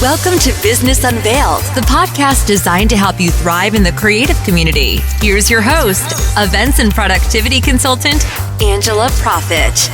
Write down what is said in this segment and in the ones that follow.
Welcome to Business Unveiled, the podcast designed to help you thrive in the creative community. Here's your host, events and productivity consultant, Angela Profit.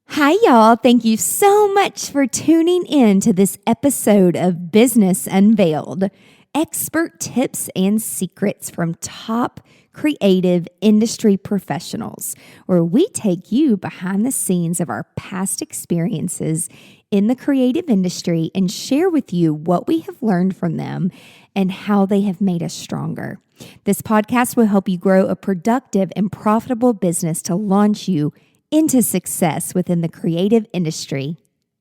Hi, y'all. Thank you so much for tuning in to this episode of Business Unveiled. Expert tips and secrets from top creative industry professionals, where we take you behind the scenes of our past experiences in the creative industry and share with you what we have learned from them and how they have made us stronger. This podcast will help you grow a productive and profitable business to launch you into success within the creative industry.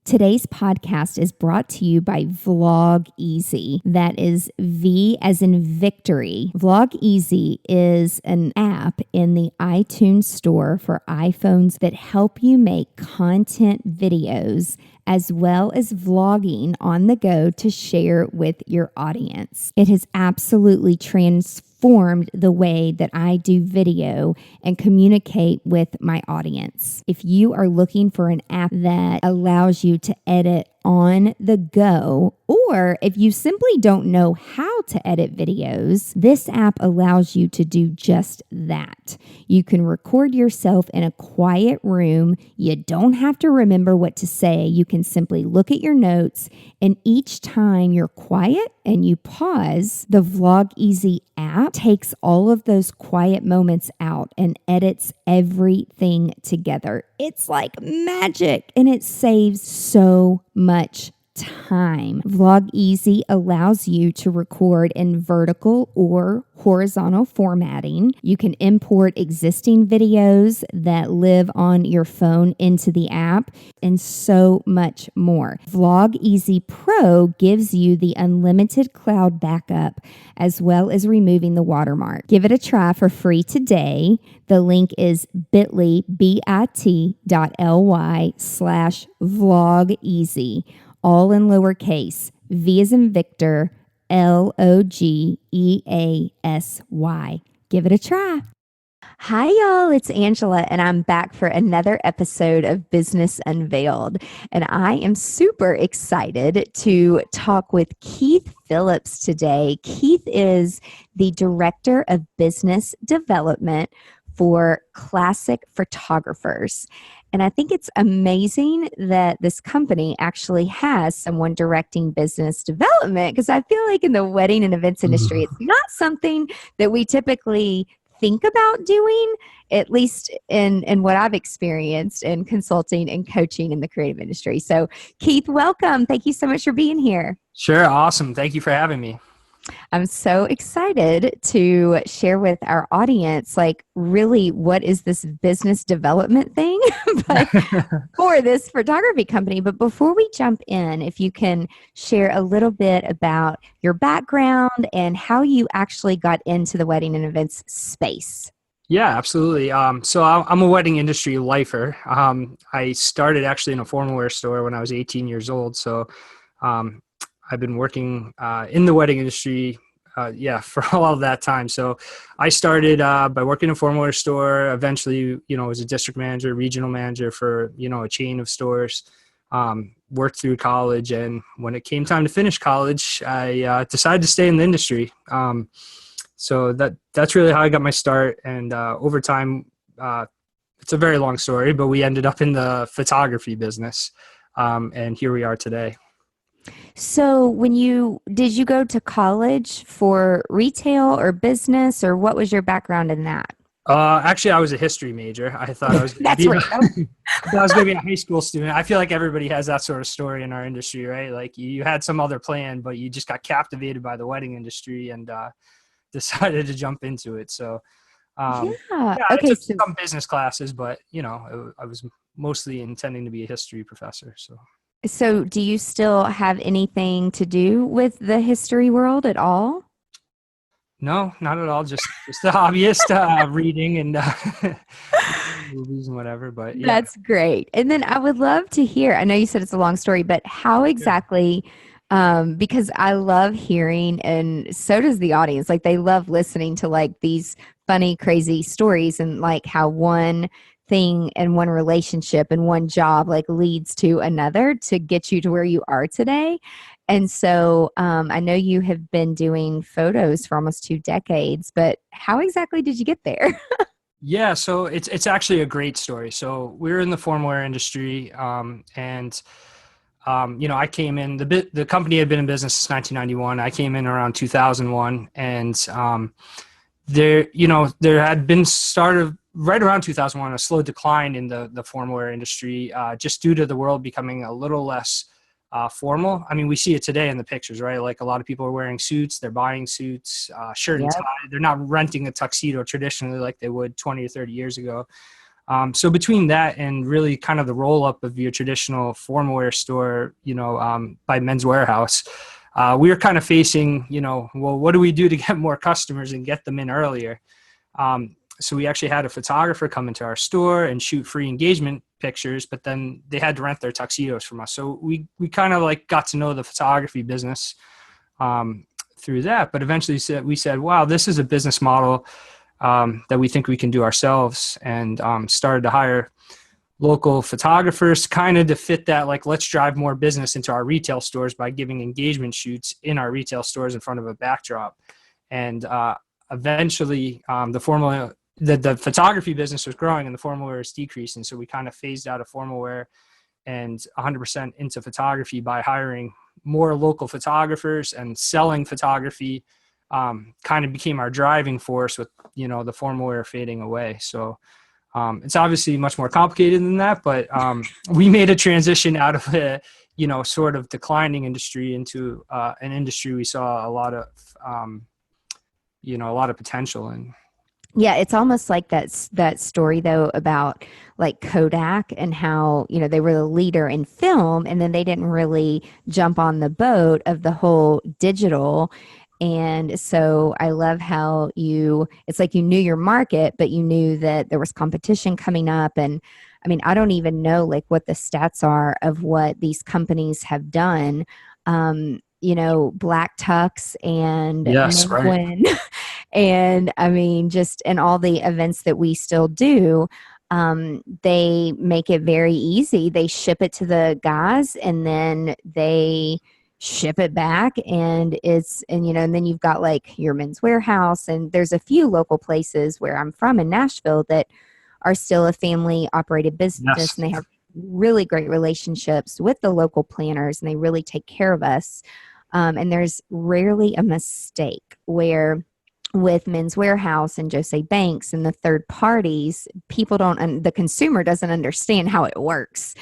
Today's podcast is brought to you by Vlog Easy. That is V as in victory. Vlog Easy is an app in the iTunes store for iPhones that help you make content videos as well as vlogging on the go to share with your audience. It has absolutely transformed the way that I do video and communicate with my audience. If you are looking for an app that allows you to edit on the go, or if you simply don't know how to edit videos, this app allows you to do just that. You can record yourself in a quiet room. You don't have to remember what to say. You can simply look at your notes, and each time you're quiet and you pause, the Vlog Easy app takes all of those quiet moments out and edits everything together. It's like magic, and it saves so much time. Vlog Easy allows you to record in vertical or horizontal formatting. You can import existing videos that live on your phone into the app, and so much more. Vlog Easy Pro gives you the unlimited cloud backup as well as removing the watermark. Give it a try for free today. The link is bit.ly/vlogeasy, all in lowercase, V as in Victor, LOGEASY. Give it a try. Hi, y'all. It's Angela, and I'm back for another episode of Business Unveiled. And I am super excited to talk with Keith Phillips today. Keith is the Director of Business Development for Classic Photographers. And I think it's amazing that this company actually has someone directing business development, because I feel like in the wedding and events industry, it's not something that we typically think about doing, at least in what I've experienced in consulting and coaching in the creative industry. So Keith, welcome. Thank you so much for being here. Sure. Awesome. Thank you for having me. I'm so excited to share with our audience, like, really, what is this business development thing but for this photography company. But before we jump in, if you can share a little bit about your background and how you actually got into the wedding and events space. Yeah, absolutely. So I'm a wedding industry lifer. I started actually in a formal wear store when I was 18 years old. So I've been working in the wedding industry, for all of that time. So I started by working in a formal wear store. Eventually, was a district manager, regional manager for, a chain of stores. Worked through college, and when it came time to finish college, I decided to stay in the industry. So that's really how I got my start. And over time, it's a very long story, but we ended up in the photography business, and here we are today. So did you go to college for retail or business, or what was your background in that? Actually, I was a history major. I thought I was going to be a high school student. I feel like everybody has that sort of story in our industry, right? Like you had some other plan, but you just got captivated by the wedding industry and decided to jump into it. So okay, I took some business classes, but I was mostly intending to be a history professor. So do you still have anything to do with the history world at all? No, not at all. Just the hobbyist, reading and movies and whatever. But yeah. That's great. And then I would love to hear, I know you said it's a long story, but how exactly, because I love hearing, and so does the audience, like they love listening to like these funny, crazy stories, and like how one thing and one relationship and one job like leads to another to get you to where you are today. And so I know you have been doing photos for almost 2 decades, but how exactly did you get there? Yeah, so it's actually a great story. So we're in the formal wear industry, and I came in the company had been in business since 1991. I came in around 2001, and there had been started right around 2001 a slow decline in the formal wear industry, just due to the world becoming a little less formal. I mean, we see it today in the pictures, right? Like a lot of people are wearing suits, they're buying suits, shirt and Yep. tie. They're not renting a tuxedo traditionally like they would 20 or 30 years ago. So between that and really kind of the roll up of your traditional formal wear store, by Men's Warehouse, we were kind of facing, well, what do we do to get more customers and get them in earlier? So we actually had a photographer come into our store and shoot free engagement pictures, but then they had to rent their tuxedos from us. So we kind of like got to know the photography business through that. But eventually we said, wow, this is a business model that we think we can do ourselves, and started to hire local photographers kind of to fit that, like, let's drive more business into our retail stores by giving engagement shoots in our retail stores in front of a backdrop. And eventually the photography business was growing and the formal wear was decreasing. So we kind of phased out of formal wear and 100% into photography by hiring more local photographers, and selling photography kind of became our driving force with, the formal wear fading away. So it's obviously much more complicated than that, but we made a transition out of a, sort of declining industry into an industry we saw a lot of potential in. Yeah, it's almost like that story though about like Kodak and how, they were the leader in film and then they didn't really jump on the boat of the whole digital. And so I love how it's like you knew your market, but you knew that there was competition coming up. And I mean, I don't even know like what the stats are of what these companies have done. Black Tux and Yes, right. Menquin. And I mean, just in all the events that we still do, they make it very easy. They ship it to the guys and then they ship it back, and and then you've got like your Men's Warehouse, and there's a few local places where I'm from in Nashville that are still a family operated business, Yes. and they have really great relationships with the local planners and they really take care of us. And there's rarely a mistake where with Men's Warehouse and Jose Banks and the third parties, the consumer doesn't understand how it works.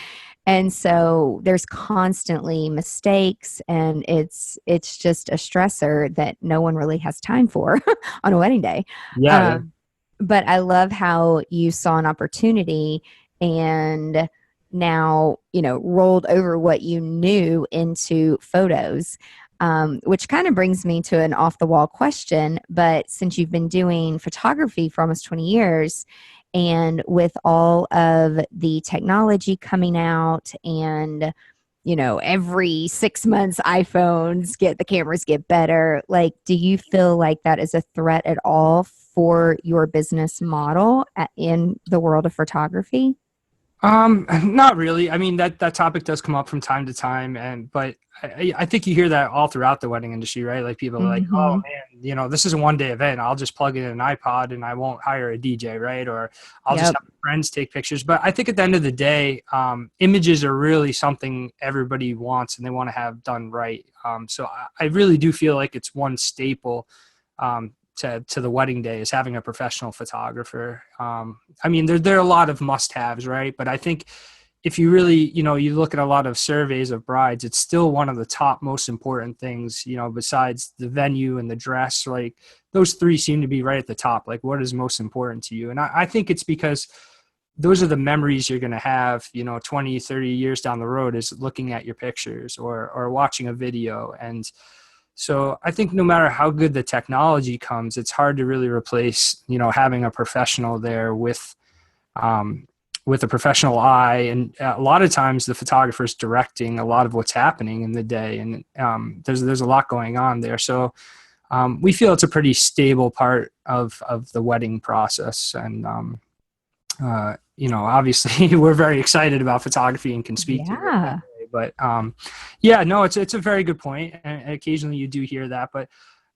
And so there's constantly mistakes, and it's just a stressor that no one really has time for on a wedding day. Yeah. Um, but I love how you saw an opportunity and now, rolled over what you knew into photos. Which kind of brings me to an off the wall question. But since you've been doing photography for almost 20 years, and with all of the technology coming out, and every 6 months the cameras get better, like, do you feel like that is a threat at all for your business model in the world of photography? Not really. I mean, that topic does come up from time to time, but I think you hear that all throughout the wedding industry, right? Like people are like, oh Hmm. man, this is a 1-day event. I'll just plug in an iPod and I won't hire a DJ, right? Or I'll just Yep. have friends take pictures. But I think at the end of the day, images are really something everybody wants and they want to have done right. So I really do feel like it's one staple to the wedding day is having a professional photographer. I mean, there are a lot of must-haves, right? But I think if you really, you look at a lot of surveys of brides, it's still one of the top most important things, besides the venue and the dress. Like those three seem to be right at the top. Like what is most important to you? And I think it's because those are the memories you're going to have, 20, 30 years down the road, is looking at your pictures or watching a video. And so I think no matter how good the technology comes, it's hard to really replace, having a professional there with a professional eye. And a lot of times the photographer's directing a lot of what's happening in the day. And there's a lot going on there. So we feel it's a pretty stable part of the wedding process. And obviously we're very excited about photography and can speak to it that Yeah. way. But yeah, no, it's a very good point. And occasionally you do hear that, but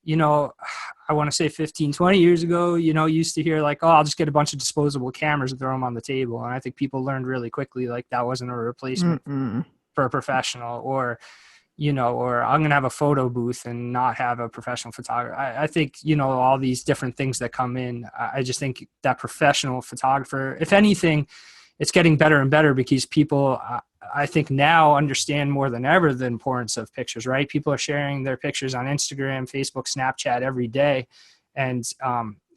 I want to say 15, 20 years ago, you used to hear like, oh, I'll just get a bunch of disposable cameras and throw them on the table. And I think people learned really quickly, like that wasn't a replacement Mm-mm. for a professional, or I'm going to have a photo booth and not have a professional photographer. I think, all these different things that come in, I just think that professional photographer, if anything, it's getting better and better because people, I think now understand more than ever the importance of pictures, right? People are sharing their pictures on Instagram, Facebook, Snapchat every day. And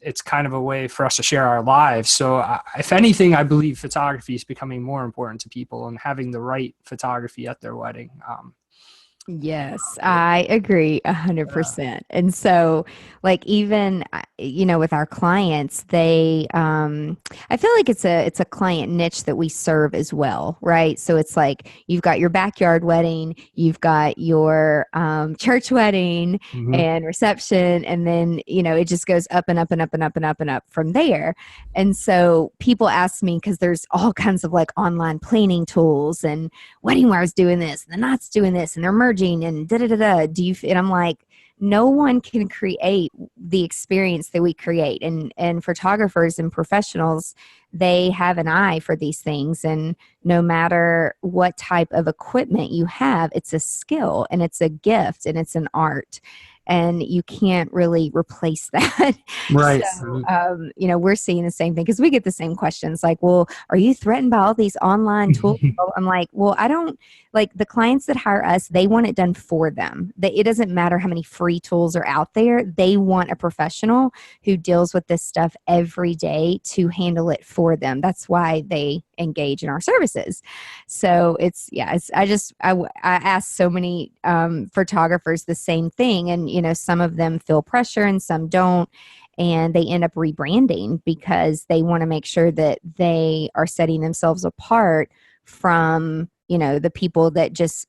it's kind of a way for us to share our lives. So if anything, I believe photography is becoming more important to people and having the right photography at their wedding. Yes, Yeah. I agree Yeah. 100%. And so, like, even, with our clients, I feel like it's a client niche that we serve as well, right? So it's like you've got your backyard wedding, you've got your church wedding Mhm. and reception, and then, it just goes up and up and up and up and up and up from there. And so people ask me, because there's all kinds of like online planning tools and Wedding Wire's doing this, and the Knot's doing this, and they're merging, and da da da da. And I'm like, no one can create the experience that we create, and photographers and professionals, they have an eye for these things, and no matter what type of equipment you have, it's a skill and it's a gift and it's an art. And you can't really replace that. So, Right. we're seeing the same thing because we get the same questions like, well, are you threatened by all these online tools? I'm like, well, I don't like the clients that hire us, they want it done for them. It doesn't matter how many free tools are out there. They want a professional who deals with this stuff every day to handle it for them. That's why they engage in our services. So I ask so many photographers the same thing. And, some of them feel pressure and some don't. And they end up rebranding because they want to make sure that they are setting themselves apart from, the people that just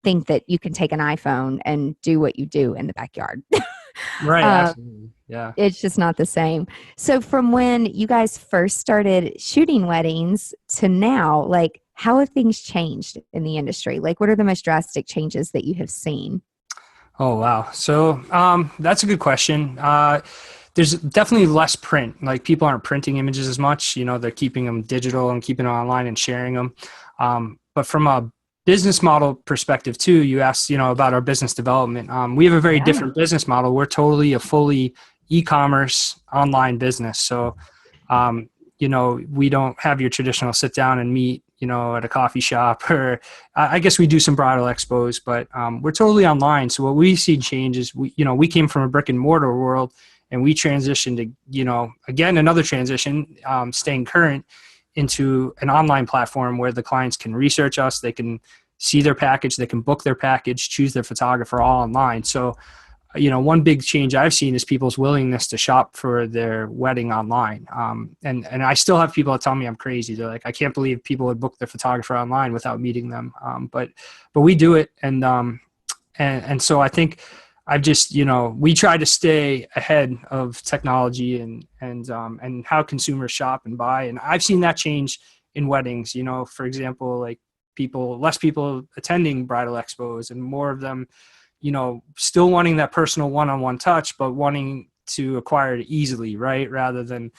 think that you can take an iPhone and do what you do in the backyard. Right. um, Absolutely. Yeah. it's just not the same. So from when you guys first started shooting weddings to now, like how have things changed in the industry? Like what are the most drastic changes that you have seen? Oh, wow. So that's a good question. There's definitely less print. Like people aren't printing images as much. They're keeping them digital and keeping them online and sharing them. But from a business model perspective too, you asked, about our business development. We have a very Yeah. different business model. We're totally a fully e-commerce online business. So we don't have your traditional sit down and meet, at a coffee shop, or I guess we do some bridal expos, but we're totally online. So what we see change is we came from a brick and mortar world and we transitioned to, again, another transition, staying current into an online platform where the clients can research us, they can see their package, they can book their package, choose their photographer all online. So one big change I've seen is people's willingness to shop for their wedding online. And I still have people that tell me I'm crazy. They're like, I can't believe people would book their photographer online without meeting them. But we do it. And so I think I've just, we try to stay ahead of technology and how consumers shop and buy. And I've seen that change in weddings, for example, like less people attending bridal expos and more of them, still wanting that personal one-on-one touch, but wanting to acquire it easily, right? Rather than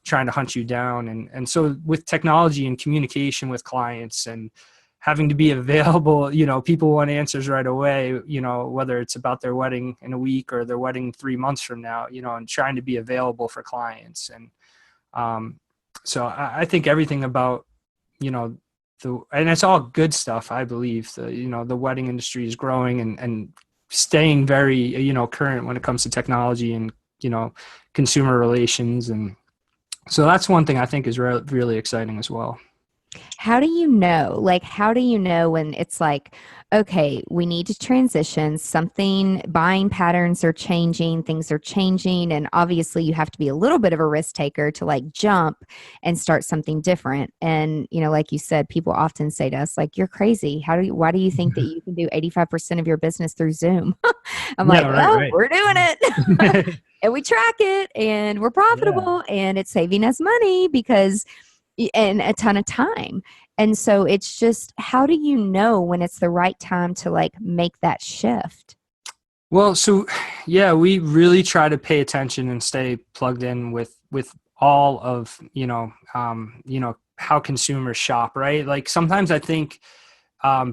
trying to hunt you down. And so with technology and communication with clients and having to be available, people want answers right away, whether it's about their wedding in a week or their wedding 3 months from now, and trying to be available for clients. And so I think everything about, and it's all good stuff. I believe the wedding industry is growing and staying very, current when it comes to technology and, consumer relations. And so that's one thing I think is really exciting as well. How do you know? Like, how do you know when it's like, okay, we need to transition, something, buying patterns are changing, things are changing, and obviously you have to be a little bit of a risk taker to like jump and start something different. And, like you said, people often say to us, like, you're crazy. Why do you think that you can do 85% of your business through Zoom? I'm Yeah, like, right, well, right. we're doing it. And we track it and we're Yeah. profitable and it's saving us money because and a ton of time. And so it's just, how do you know when it's the right time to like make that shift? Well, so yeah, we really try to pay attention and stay plugged in with all of, how consumers shop, right? Like sometimes I think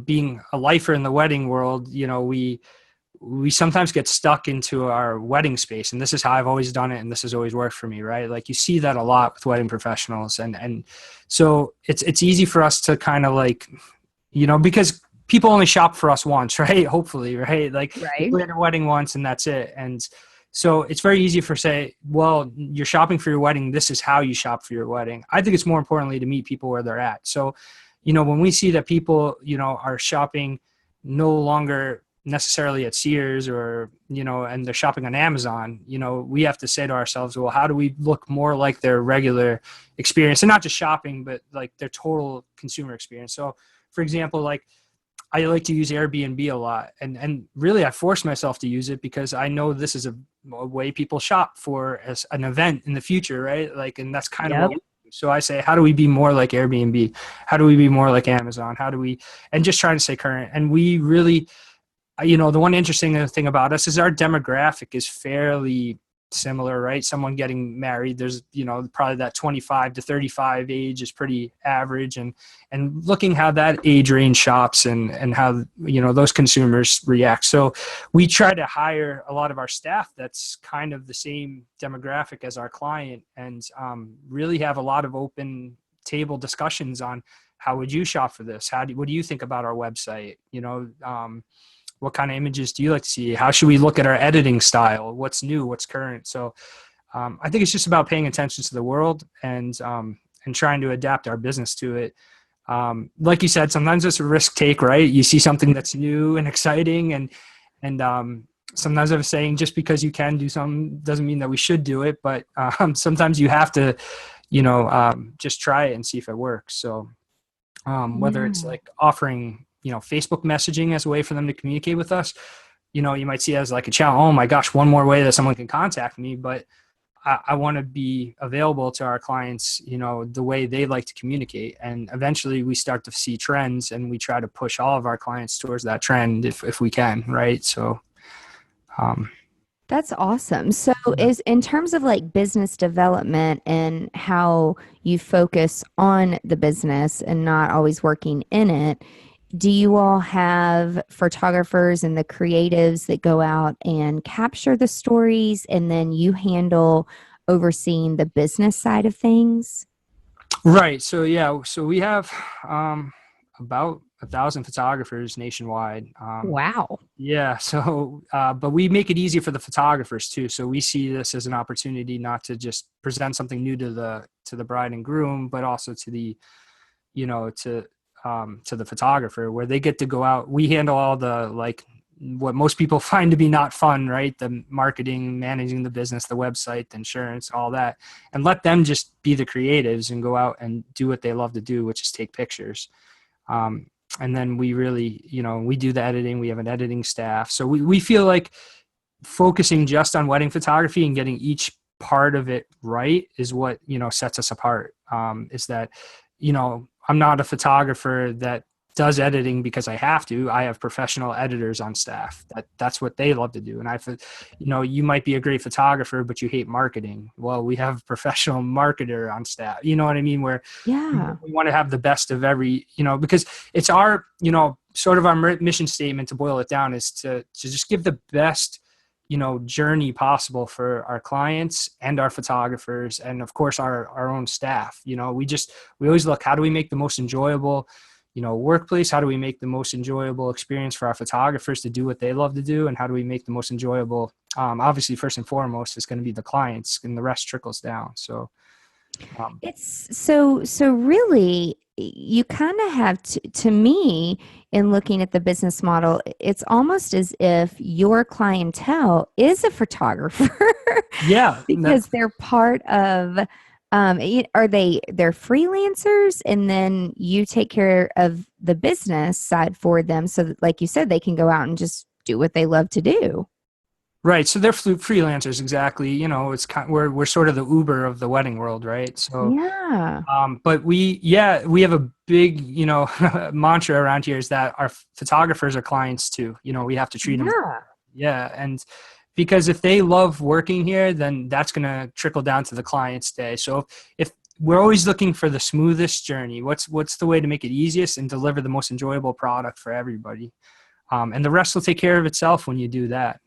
being a lifer in the wedding world, we sometimes get stuck into our wedding space, and this is how I've always done it, and this has always worked for me, right? Like you see that a lot with wedding professionals, and so it's easy for us to kind of like, because people only shop for us once, right? Hopefully, right? Like they Right. plan a wedding once and that's it. And so it's very easy for say, well, you're shopping for your wedding. This is how you shop for your wedding. I think it's more importantly to meet people where they're at. So, when we see that people, are shopping no longer necessarily at Sears or, and they're shopping on Amazon, we have to say to ourselves, well, how do we look more like their regular experience, and not just shopping, but like their total consumer experience. So for example, like I like to use Airbnb a lot, and really I force myself to use it because I know this is a way people shop for as an event in the future, right? Like, and that's kind of what Yep. we do. So I say, how do we be more like Airbnb? How do we be more like Amazon? How do we, and just trying to stay current. And we really, the one interesting thing about us is our demographic is fairly similar, right? Someone getting married, there's, probably that 25 to 35 age is pretty average, and looking how that age range shops and how, those consumers react. So we try to hire a lot of our staff that's kind of the same demographic as our client, and really have a lot of open table discussions on how would you shop for this? What do you think about our website? What kind of images do you like to see? How should we look at our editing style? What's new? What's current? So I think it's just about paying attention to the world and trying to adapt our business to it. Like you said, sometimes it's a risk take, right? You see something that's new and exciting, and sometimes I'm saying just because you can do something doesn't mean that we should do it, but sometimes you have to, just try it and see if it works. So whether it's Yeah. like offering, Facebook messaging as a way for them to communicate with us, you might see it as like a challenge. Oh my gosh, one more way that someone can contact me, but I want to be available to our clients, the way they like to communicate. And eventually we start to see trends, and we try to push all of our clients towards that trend if we can. Right. So, um, That's awesome. So, yeah. is in terms of like business development and how you focus on the business and not always working in it, do you all have photographers and the creatives that go out and capture the stories, and then you handle overseeing the business side of things? Right. So yeah. So we have about 1,000 photographers nationwide. Wow. Yeah. So, but we make it easy for the photographers too. So we see this as an opportunity not to just present something new to the bride and groom, but also to the, to the photographer, where they get to go out. We handle all the like what most people find to be not fun, right? The marketing, managing the business, the website, the insurance, all that, and let them just be the creatives and go out and do what they love to do, which is take pictures. Um, and then we really, we do the editing. We have an editing staff. So we feel like focusing just on wedding photography and getting each part of it right is what, sets us apart. Is that, I'm not a photographer that does editing because I have to. I have professional editors on staff that's what they love to do. And you might be a great photographer, but you hate marketing. Well, we have a professional marketer on staff. You know what I mean? Where Yeah. we want to have the best of every, because it's our, sort of our mission statement, to boil it down, is to just give the best, journey possible for our clients and our photographers, and of course our own staff. We always look, how do we make the most enjoyable, workplace? How do we make the most enjoyable experience for our photographers to do what they love to do? And how do we make the most enjoyable, obviously first and foremost is going to be the clients, and the rest trickles down. So, It's so really you kind of have to me, in looking at the business model, it's almost as if your clientele is a photographer yeah, because they're part of are they're freelancers, and then you take care of the business side for them, so that, like you said, they can go out and just do what they love to do. Right. So they're freelancers. Exactly. You know, it's we're sort of the Uber of the wedding world. Right. So, Yeah. but we have a big, mantra around here is that our photographers are clients too. You know, we have to treat them. Yeah. Yeah. And because if they love working here, then that's going to trickle down to the client's day. So if we're always looking for the smoothest journey, what's the way to make it easiest and deliver the most enjoyable product for everybody? And the rest will take care of itself when you do that.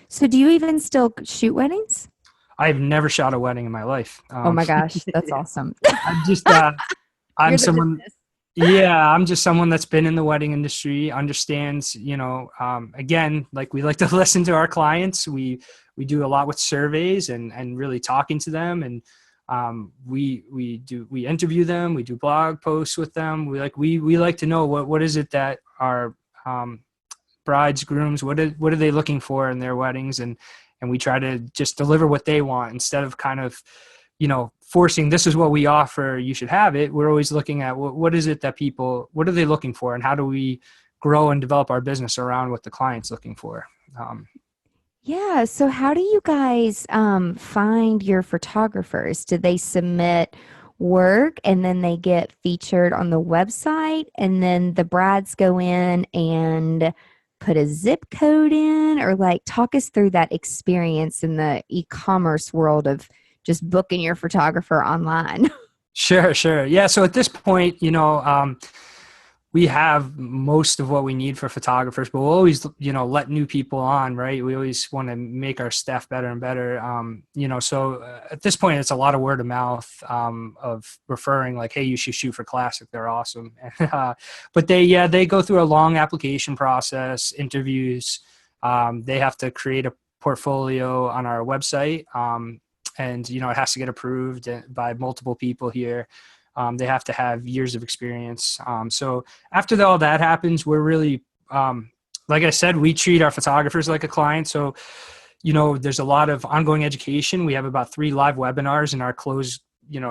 So do you even still shoot weddings? I've never shot a wedding in my life. Oh my gosh, that's awesome. I'm just, I'm You're the someone, business. yeah, I'm just someone that's been in the wedding industry, understands, again, like we like to listen to our clients. We do a lot with surveys and really talking to them. And, we interview them, we do blog posts with them. We like to know what is it that our, brides, grooms, what are they looking for in their weddings? And we try to just deliver what they want instead of kind of, forcing, this is what we offer, you should have it. We're always looking at what is it that what are they looking for, and how do we grow and develop our business around what the client's looking for. Yeah. So how do you guys find your photographers? Do they submit work and then they get featured on the website and then the brides go in and put a zip code in, or like talk us through that experience in the e-commerce world of just booking your photographer online? Sure. Yeah. So at this point, we have most of what we need for photographers, but we'll always, let new people on, right? We always want to make our staff better and better. So at this point, it's a lot of word of mouth, of referring like, hey, you should shoot for Classic. They're awesome. But they go through a long application process, interviews. They have to create a portfolio on our website. And, it has to get approved by multiple people here. They have to have years of experience. So after all that happens, we're really, like I said, we treat our photographers like a client. So, there's a lot of ongoing education. We have about 3 live webinars in our closed,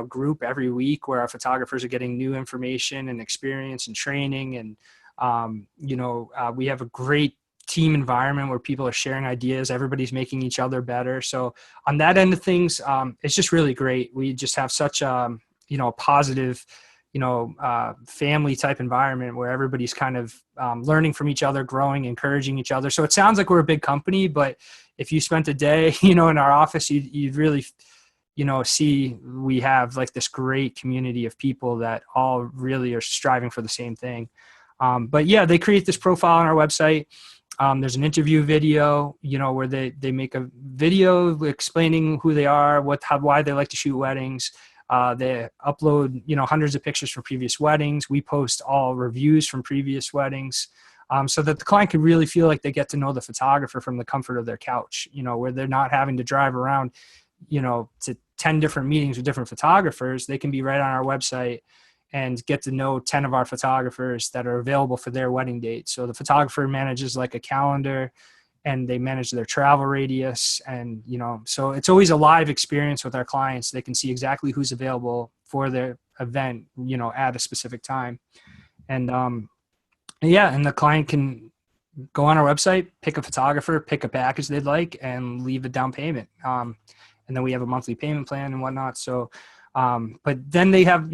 group every week where our photographers are getting new information and experience and training. And, we have a great team environment where people are sharing ideas. Everybody's making each other better. So on that end of things, it's just really great. We just have such a positive, family type environment where everybody's kind of learning from each other, growing, encouraging each other. So it sounds like we're a big company, but if you spent a day, in our office, you'd really, see we have like this great community of people that all really are striving for the same thing. But yeah, they create this profile on our website. There's an interview video, where they make a video explaining who they are, why they like to shoot weddings. They upload, hundreds of pictures from previous weddings. We post all reviews from previous weddings, so that the client can really feel like they get to know the photographer from the comfort of their couch, where they're not having to drive around, to 10 different meetings with different photographers. They can be right on our website and get to know 10 of our photographers that are available for their wedding date. So the photographer manages like a calendar, and they manage their travel radius. And, so it's always a live experience with our clients. They can see exactly who's available for their event, at a specific time. And, and the client can go on our website, pick a photographer, pick a package they'd like, and leave a down payment. And then we have a monthly payment plan and whatnot. So, but then they have,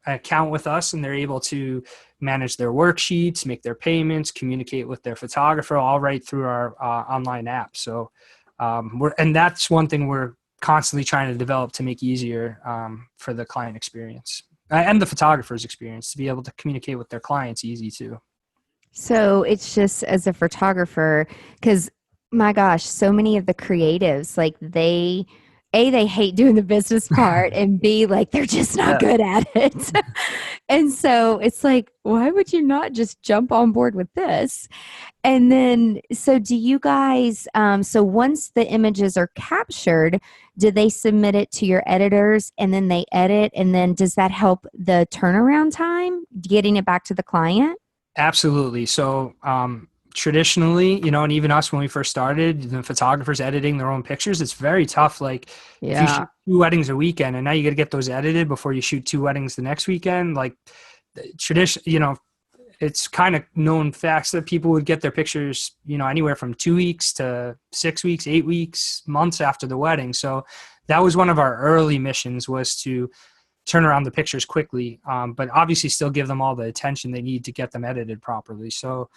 an account with us, and they're able to manage their worksheets, make their payments, communicate with their photographer, all right through our online app. So and that's one thing we're constantly trying to develop to make easier for the client experience and the photographer's experience, to be able to communicate with their clients easy too. So it's just as a photographer, because my gosh, so many of the creatives, like they hate doing the business part, and B, like they're just not good at it. And so it's like, why would you not just jump on board with this? And then, so do you guys, so once the images are captured, do they submit it to your editors and then they edit? And then does that help the turnaround time, getting it back to the client? Absolutely. So, traditionally, and even us when we first started, the photographers editing their own pictures, it's very tough. Like if you shoot 2 weddings a weekend and now you got to get those edited before you shoot 2 weddings the next weekend, like tradition, it's kind of known facts that people would get their pictures, anywhere from 2 weeks to 6 weeks, 8 weeks, months after the wedding. So that was one of our early missions, was to turn around the pictures quickly, but obviously still give them all the attention they need to get them edited properly. So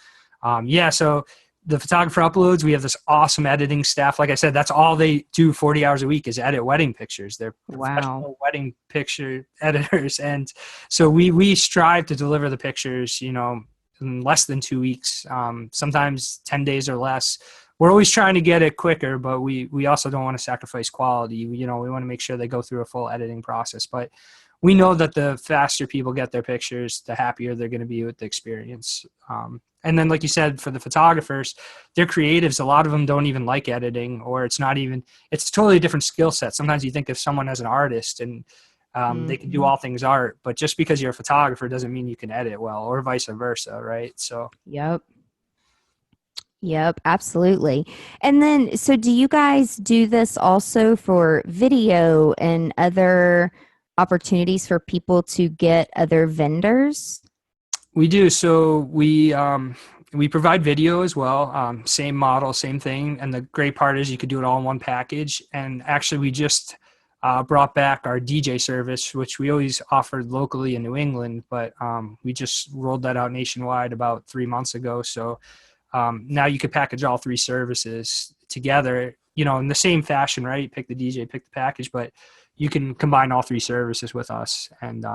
so the photographer uploads, we have this awesome editing staff. Like I said, that's all they do 40 hours a week is edit wedding pictures. They're professional wedding picture editors. And so we strive to deliver the pictures, in less than 2 weeks, sometimes 10 days or less. We're always trying to get it quicker, but we also don't want to sacrifice quality. We want to make sure they go through a full editing process. But we know that the faster people get their pictures, the happier they're going to be with the experience. And then, like you said, for the photographers, they're creatives. A lot of them don't even like editing, or it's totally a different skill set. Sometimes you think of someone as an artist and they can do all things art, but just because you're a photographer doesn't mean you can edit well, or vice versa, right? So. Yep, absolutely. And then, so do you guys do this also for video and other opportunities for people to get other vendors? We do. So we provide video as well. Same model, same thing. And the great part is you could do it all in one package. And actually, we just brought back our DJ service, which we always offered locally in New England, but we just rolled that out nationwide about 3 months ago. So now you could package all three services together, in the same fashion, right? Pick the DJ, pick the package, but you can combine all three services with us and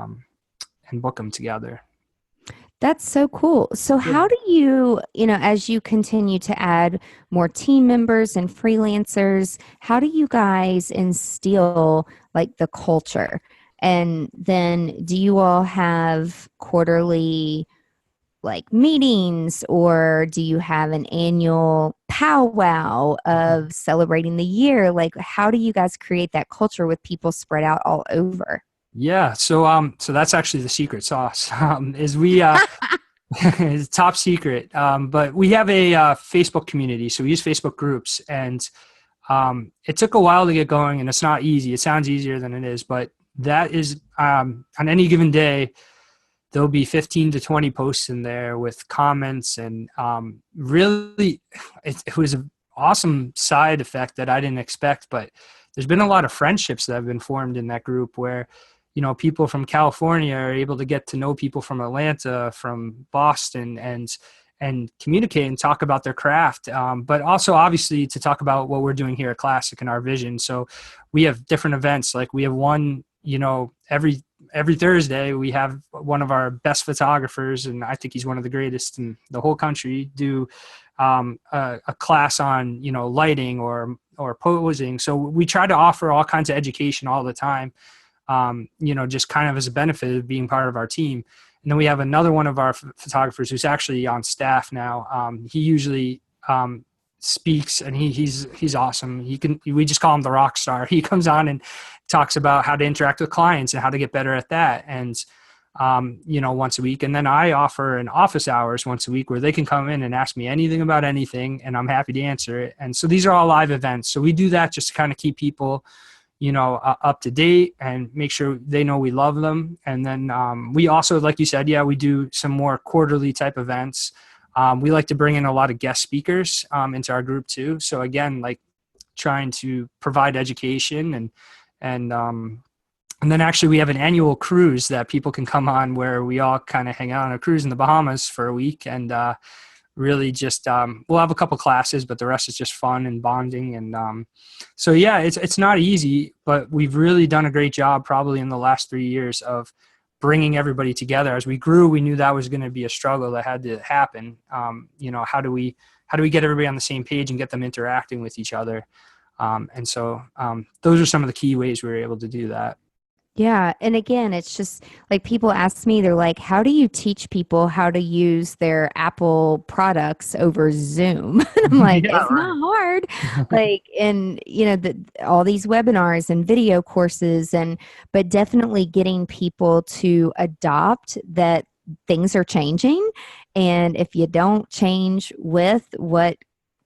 book them together. That's so cool. So how do you, as you continue to add more team members and freelancers, how do you guys instill like the culture? And then do you all have quarterly like meetings, or do you have an annual powwow of celebrating the year? Like, how do you guys create that culture with people spread out all over? Yeah. So that's actually the secret sauce, is we, it's top secret. But we have a Facebook community. So we use Facebook groups, and it took a while to get going, and it's not easy. It sounds easier than it is, but that is, on any given day, there'll be 15 to 20 posts in there with comments, and really it was an awesome side effect that I didn't expect, but there's been a lot of friendships that have been formed in that group where, people from California are able to get to know people from Atlanta, from Boston, and communicate and talk about their craft. But also obviously to talk about what we're doing here at Classic and our vision. So we have different events. Like we have one, every Thursday we have one of our best photographers, and I think he's one of the greatest in the whole country, do a class on, lighting or posing. So we try to offer all kinds of education all the time, just kind of as a benefit of being part of our team. And then we have another one of our photographers who's actually on staff now. He usually speaks, and he's awesome. We just call him the rock star. He comes on and talks about how to interact with clients and how to get better at that. And, once a week. And then I offer an office hours once a week where they can come in and ask me anything about anything, and I'm happy to answer it. And so these are all live events. So we do that just to kind of keep people, up to date and make sure they know we love them. And then we also, like you said, we do some more quarterly type events. We like to bring in a lot of guest speakers into our group too. So again, like trying to provide education and then actually we have an annual cruise that people can come on where we all kind of hang out on a cruise in the Bahamas for a week, and really just we'll have a couple classes, but the rest is just fun and bonding. And so it's not easy, but we've really done a great job probably in the last 3 years of bringing everybody together. As we grew, we knew that was going to be a struggle that had to happen. How do we get everybody on the same page and get them interacting with each other? And so those are some of the key ways we were able to do that. Yeah. And again, it's just like people ask me, they're like, how do you teach people how to use their Apple products over Zoom? I'm like, it's not hard. Like, and all these webinars and video courses, but definitely getting people to adopt that things are changing. And if you don't change with what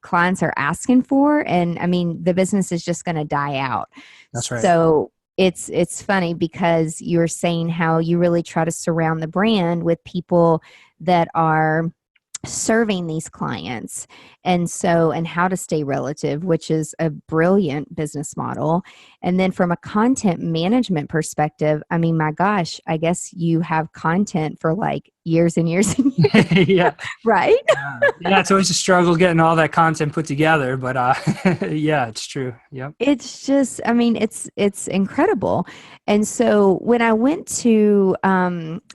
clients are asking for, and I mean, the business is just going to die out. That's right. So it's funny because you're saying how you really try to surround the brand with people that are serving these clients, and how to stay relative, which is a brilliant business model. And then from a content management perspective, I mean, my gosh, I guess you have content for like years and years and years. Yeah. Right. Yeah, it's always a struggle getting all that content put together, but yeah, it's true. Yep. It's just, I mean, it's incredible. And so when I went to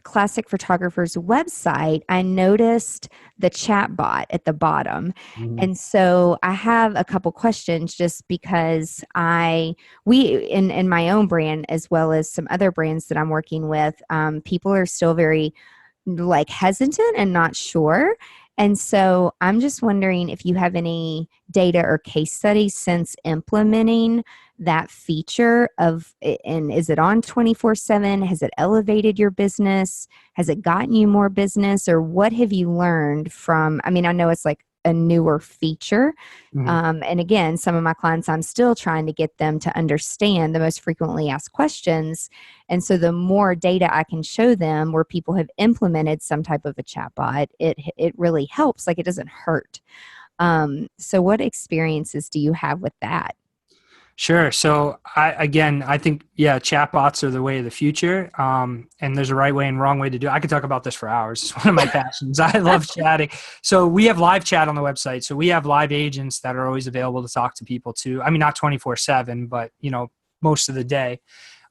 Classic Photographer's website, I noticed the chat bot at the bottom. Mhm. And so I have a couple questions just because in my own brand, as well as some other brands that I'm working with, people are still very like hesitant and not sure. And so I'm just wondering if you have any data or case studies since implementing that feature and is it on 24/7? Has it elevated your business? Has it gotten you more business? Or what have you learned from, I mean, I know it's like a newer feature. Mhm. And again, some of my clients, I'm still trying to get them to understand the most frequently asked questions. And so the more data I can show them where people have implemented some type of a chatbot, it really helps. Like it doesn't hurt. So what experiences do you have with that? Sure. So I think, yeah, chatbots are the way of the future. And there's a right way and wrong way to do it. I could talk about this for hours. It's one of my passions. I love chatting. So we have live chat on the website. So we have live agents that are always available to talk to people too. I mean, not 24/7, but most of the day.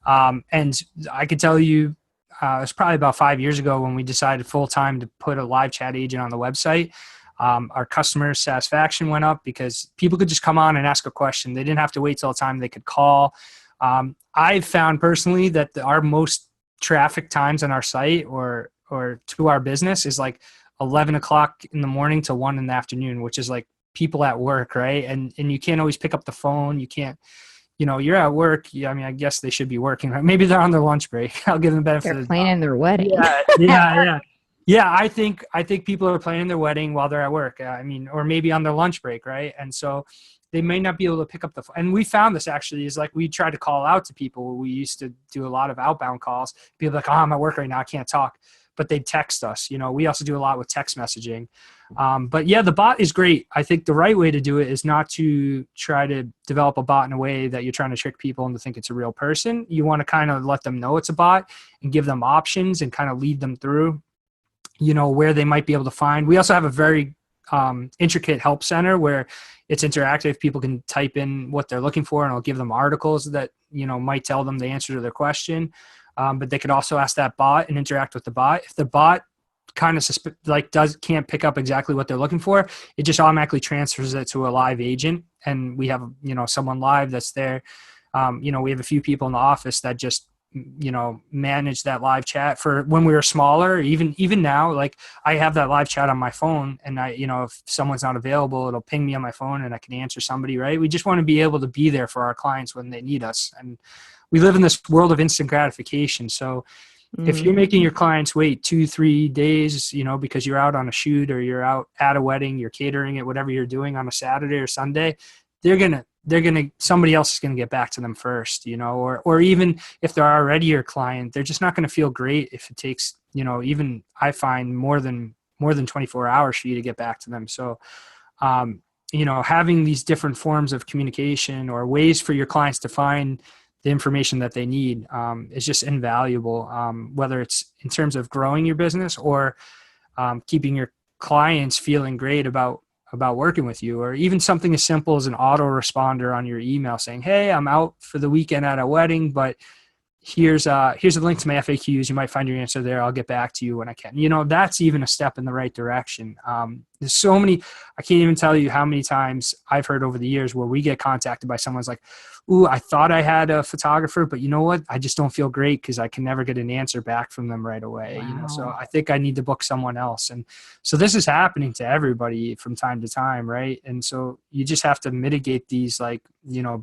And I could tell you, it's probably about 5 years ago when we decided full time to put a live chat agent on the website. Our customer satisfaction went up because people could just come on and ask a question. They didn't have to wait till a time they could call. I've found personally that our most traffic times on our site or to our business is like 11 o'clock in the morning to 1 in the afternoon, which is like people at work, right? And you can't always pick up the phone. You can't, you're at work. I mean, I guess they should be working, right? Maybe they're on their lunch break. I'll give them the benefit They're of the doubt. planning their wedding. Yeah, yeah, yeah. Yeah, I think people are planning their wedding while they're at work. I mean, or maybe on their lunch break, right? And so they may not be able to pick up the phone. And we found this actually is like we try to call out to people. We used to do a lot of outbound calls. People like, oh, I'm at work right now, I can't talk. But they'd text us. We also do a lot with text messaging. But yeah, the bot is great. I think the right way to do it is not to try to develop a bot in a way that you're trying to trick people into think it's a real person. You want to kind of let them know it's a bot and give them options and kind of lead them through where they might be able to find. We also have a very intricate help center where it's interactive. People can type in what they're looking for and I'll give them articles that, might tell them the answer to their question. But they could also ask that bot and interact with the bot. If the bot kind of can't pick up exactly what they're looking for, it just automatically transfers it to a live agent. And we have, someone live that's there. We have a few people in the office that just manage that live chat for when we were smaller. Even now, like I have that live chat on my phone and if someone's not available, it'll ping me on my phone and I can answer somebody, right? We just want to be able to be there for our clients when they need us. And we live in this world of instant gratification. So if you're making your clients wait 2-3 days, because you're out on a shoot or you're out at a wedding, you're catering it, whatever you're doing on a Saturday or Sunday, somebody else is going to get back to them first, or even if they're already your client, they're just not going to feel great if it takes, even I find more than 24 hours for you to get back to them. So, having these different forms of communication or ways for your clients to find the information that they need is just invaluable, whether it's in terms of growing your business or keeping your clients feeling great about working with you, or even something as simple as an autoresponder on your email saying, hey, I'm out for the weekend at a wedding, but here's a link to my FAQs. You might find your answer there. I'll get back to you when I can. That's even a step in the right direction. There's so many, I can't even tell you how many times I've heard over the years where we get contacted by someone's like, ooh, I thought I had a photographer, but you know what? I just don't feel great because I can never get an answer back from them right away. Wow. So I think I need to book someone else. And so this is happening to everybody from time to time, right? And so you just have to mitigate these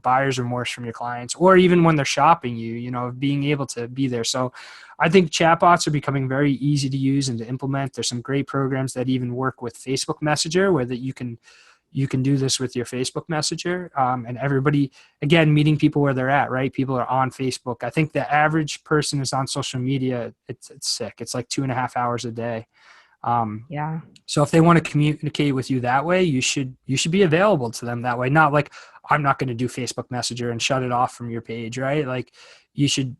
buyer's remorse from your clients, or even when they're shopping you, being able to be there. So I think chatbots are becoming very easy to use and to implement. There's some great programs that even work with Facebook Messenger where that you can you can do this with your Facebook Messenger. And everybody, again, meeting people where they're at, right? People are on Facebook. I think the average person is on social media. It's sick. It's like 2.5 hours a day. Yeah. So if they want to communicate with you that way, you should be available to them that way. Not like, I'm not going to do Facebook Messenger and shut it off from your page, right? Like you should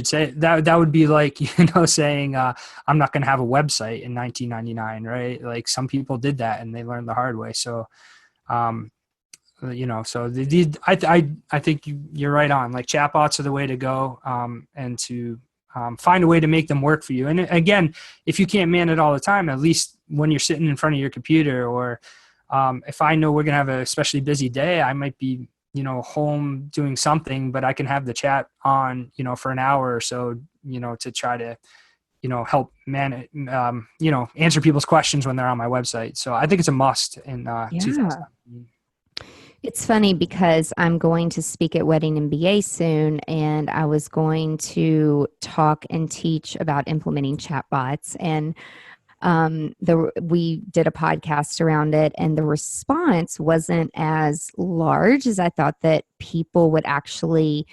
say that would be like, saying, I'm not going to have a website in 1999, right? Like some people did that and they learned the hard way. So, so I think you're right on. Like chatbots are the way to go, and to find a way to make them work for you. And again, if you can't man it all the time, at least when you're sitting in front of your computer, or if I know we're going to have a especially busy day, I might be, home doing something, but I can have the chat on, for an hour or so, to try to, help answer people's questions when they're on my website. So I think it's a must in 2019. It's funny because I'm going to speak at Wedding MBA soon, and I was going to talk and teach about implementing chatbots. And we did a podcast around it, and the response wasn't as large as I thought that people would actually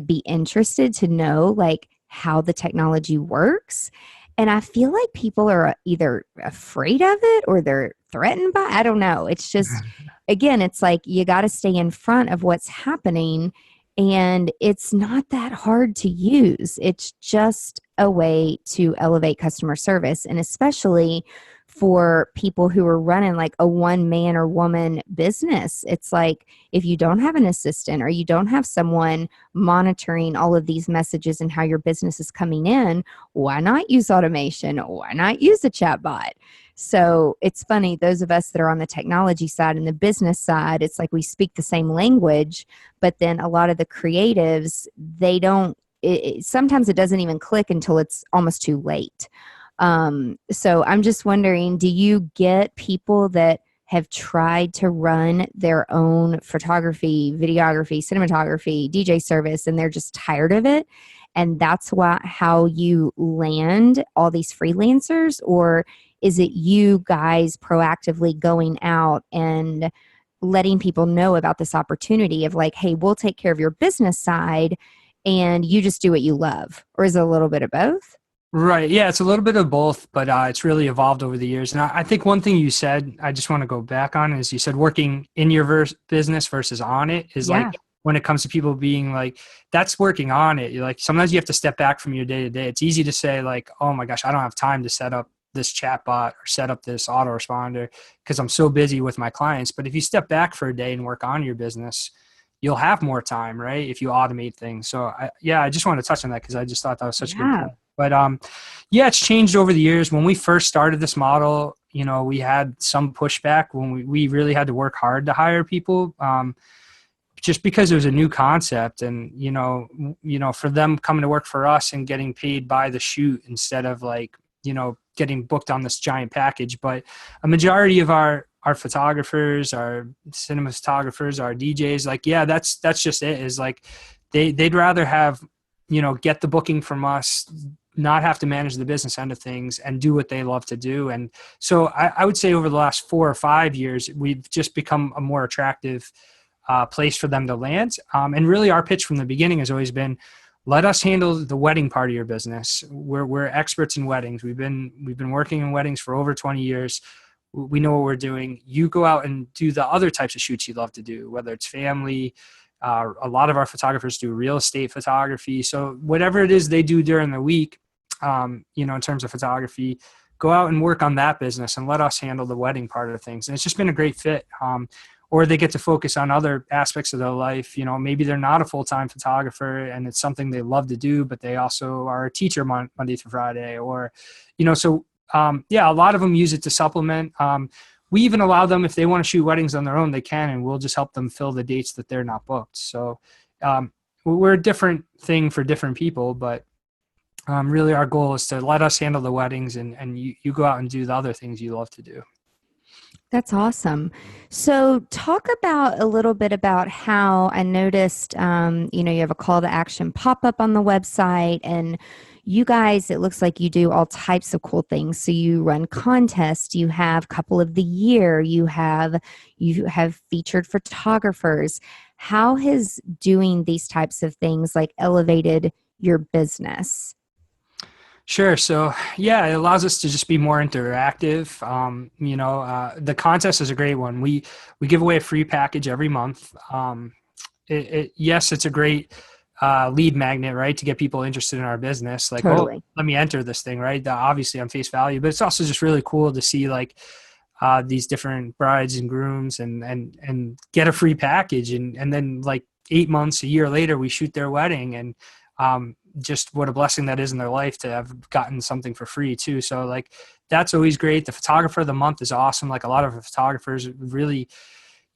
be interested to know how the technology works. And I feel like people are either afraid of it or they're threatened by it. I don't know. It's just, again, it's like you got to stay in front of what's happening, and it's not that hard to use. It's just a way to elevate customer service, and especially for people who are running a one-man or woman business. It's like if you don't have an assistant or you don't have someone monitoring all of these messages and how your business is coming in, why not use automation? Why not use a chatbot? So it's funny, those of us that are on the technology side and the business side, it's like we speak the same language, but then a lot of the creatives, they don't, sometimes it doesn't even click until it's almost too late. So I'm just wondering, do you get people that have tried to run their own photography, videography, cinematography, DJ service, and they're just tired of it? And that's how you land all these freelancers? Or is it you guys proactively going out and letting people know about this opportunity of hey, we'll take care of your business side and you just do what you love? Or is it a little bit of both? Right. Yeah, it's a little bit of both, but it's really evolved over the years. And I think one thing you said, I just want to go back on, is you said working in your business versus on it is when it comes to people being that's working on it. You're sometimes you have to step back from your day to day. It's easy to say oh my gosh, I don't have time to set up this chatbot or set up this autoresponder because I'm so busy with my clients. But if you step back for a day and work on your business, you'll have more time, right? If you automate things. So I just want to touch on that because I just thought that was such a good point. But it's changed over the years. When we first started this model, we had some pushback when we really had to work hard to hire people, just because it was a new concept, and for them coming to work for us and getting paid by the shoot instead of getting booked on this giant package. But a majority of our photographers, our cinematographers, our DJs, that's just it. Is they'd rather have get the booking from us, not have to manage the business end of things, and do what they love to do. And so I would say over the last 4 or 5 years, we've just become a more attractive place for them to land. And really our pitch from the beginning has always been, let us handle the wedding part of your business. We're experts in weddings. We've been working in weddings for over 20 years. We know what we're doing. You go out and do the other types of shoots you love to do, whether it's family. A lot of our photographers do real estate photography. So whatever it is they do during the week, in terms of photography, go out and work on that business and let us handle the wedding part of things. And it's just been a great fit. Or they get to focus on other aspects of their life. Maybe they're not a full-time photographer and it's something they love to do, but they also are a teacher Monday through Friday, or, a lot of them use it to supplement. We even allow them, if they want to shoot weddings on their own, they can, and we'll just help them fill the dates that they're not booked. So we're a different thing for different people, but really our goal is to let us handle the weddings and you go out and do the other things you love to do. That's awesome. So talk about a little bit about how I noticed, you have a call to action pop up on the website, and you guys, it looks like you do all types of cool things. So you run contests, you have couple of the year, you have featured photographers. How has doing these types of things like elevated your business? Sure. So yeah, it allows us to just be more interactive. The contest is a great one. We give away a free package every month. Yes, it's a great lead magnet, right, to get people interested in our business. Like, oh, Totally. let me enter this thing, right? Obviously on face value, but it's also just really cool to see like these different brides and grooms and get a free package, and then like 8 months, a year later, we shoot their wedding, and just what a blessing that is in their life to have gotten something for free too. So like that's always great. The photographer of the month is awesome. Like a lot of photographers really,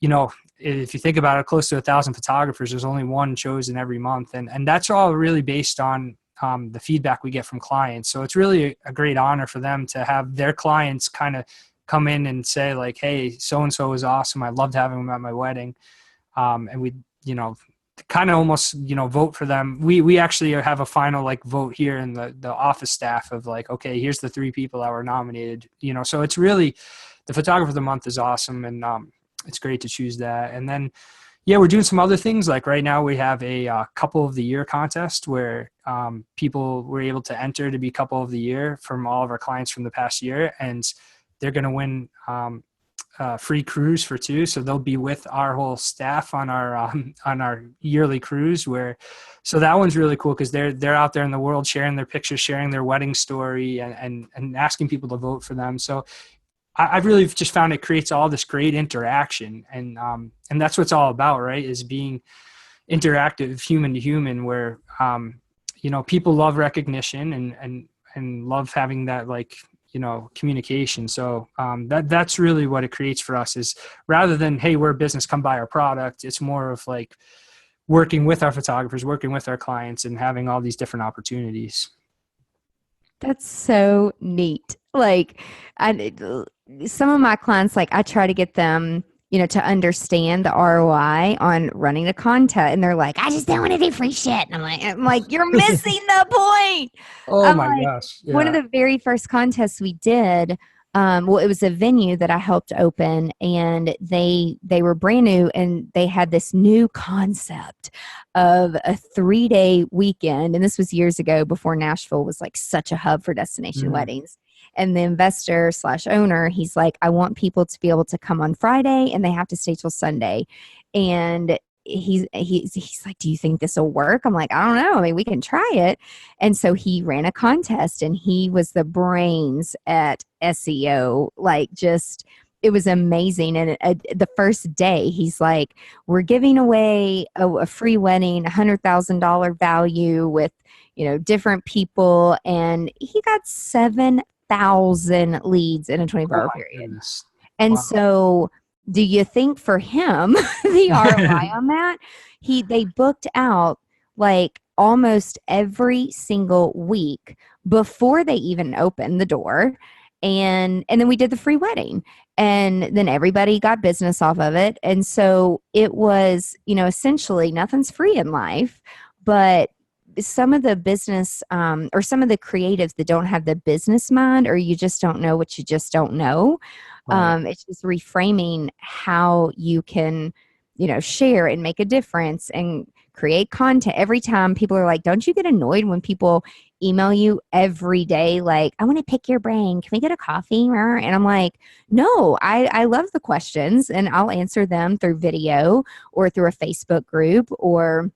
if you think about it, close to 1,000 photographers, there's only one chosen every month. And that's all really based on the feedback we get from clients. So it's really a great honor for them to have their clients kind of come in and say like, hey, so-and-so is awesome. I loved having them at my wedding. And we, kind of almost, vote for them. We actually have a final like vote here in the office staff of like, okay, here's the 3 people that were nominated, so it's really, the photographer of the month is awesome. And it's great to choose that. And then, yeah, we're doing some other things. Like right now we have a couple of the year contest where people were able to enter to be couple of the year from all of our clients from the past year. And they're going to win free cruise for 2. So they'll be with our whole staff on our yearly cruise so that one's really cool because they're out there in the world sharing their pictures, sharing their wedding story, and asking people to vote for them. So I've really just found it creates all this great interaction, and that's what it's all about, right? Is being interactive, human to human, where people love recognition and love having that like communication. So that's really what it creates for us, is rather than, hey, we're a business, come buy our product. It's more of like working with our photographers, working with our clients, and having all these different opportunities. That's so neat. Like, some of my clients, like I try to get them, to understand the ROI on running a contest, and they're like, "I just don't want to do free shit." And I'm like, "You're missing the point." Oh I'm my like, gosh. one of Yeah. the very first contests we did. Well, it was a venue that I helped open, and they were brand new, and they had this new concept of a 3-day weekend. And this was years ago, before Nashville was like such a hub for destination Mhm. weddings. And the investor slash owner, he's like, I want people to be able to come on Friday and they have to stay till Sunday. And he's like, do you think this will work? I'm like, I don't know. I mean, we can try it. And so he ran a contest, and he was the brains at SEO. Like, just, it was amazing. And the first day, he's like, we're giving away a free wedding, $100,000 value with, different people. And he got 7,000 leads in a Oh 24-hour my period. goodness. And Wow. so, do you think for him, the ROI on that, they booked out like almost every single week before they even opened the door. And then we did the free wedding, and then everybody got business off of it. And so it was, essentially nothing's free in life, but some of the business, or some of the creatives that don't have the business mind, or you just don't know what you just don't know. Right. It's just reframing how you can, share and make a difference and create content. Every time people are like, don't you get annoyed when people email you every day like, I want to pick your brain, can we get a coffee? And I'm like, no, I love the questions, and I'll answer them through video or through a Facebook group, or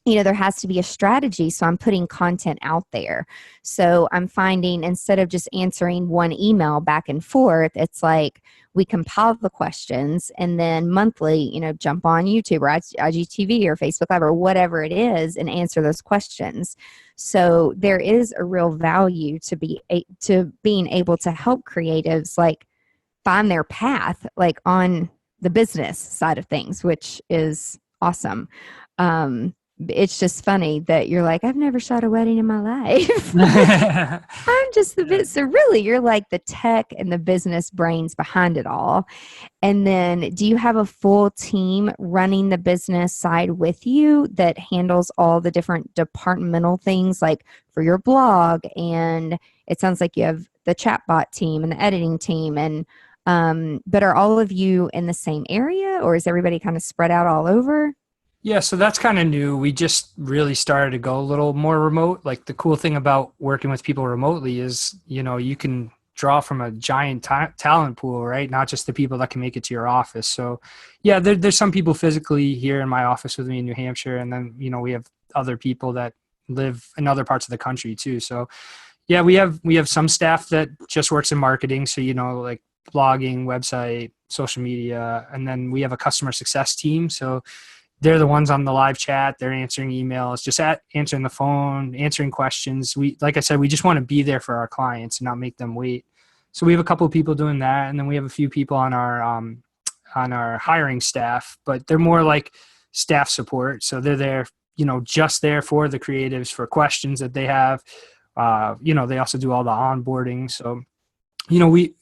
there has to be a strategy. So I'm putting content out there. So I'm finding, instead of just answering one email back and forth, it's like we compile the questions, and then monthly, jump on YouTube or IGTV or Facebook Live or whatever it is, and answer those questions. So there is a real value to being able to help creatives like find their path, like on the business side of things, which is awesome. it's just funny that you're like, I've never shot a wedding in my life. I'm just a bit. So really, you're like the tech and the business brains behind it all. And then do you have a full team running the business side with you that handles all the different departmental things like for your blog? And it sounds like you have the chatbot team and the editing team. And but are all of you in the same area, or is everybody kind of spread out all over? Yeah, so that's kind of new. We just really started to go a little more remote. Like the cool thing about working with people remotely is, you can draw from a giant talent pool, right? Not just the people that can make it to your office. So, yeah, there's some people physically here in my office with me in New Hampshire, and then we have other people that live in other parts of the country too. So, yeah, we have some staff that just works in marketing. So, like blogging, website, social media, and then we have a customer success team. So they're the ones on the live chat. They're answering emails, just answering the phone, answering questions. Like I said, we just want to be there for our clients and not make them wait. So we have a couple of people doing that, and then we have a few people on our hiring staff, but they're more like staff support. So they're there, just there for the creatives for questions that they have. They also do all the onboarding. So we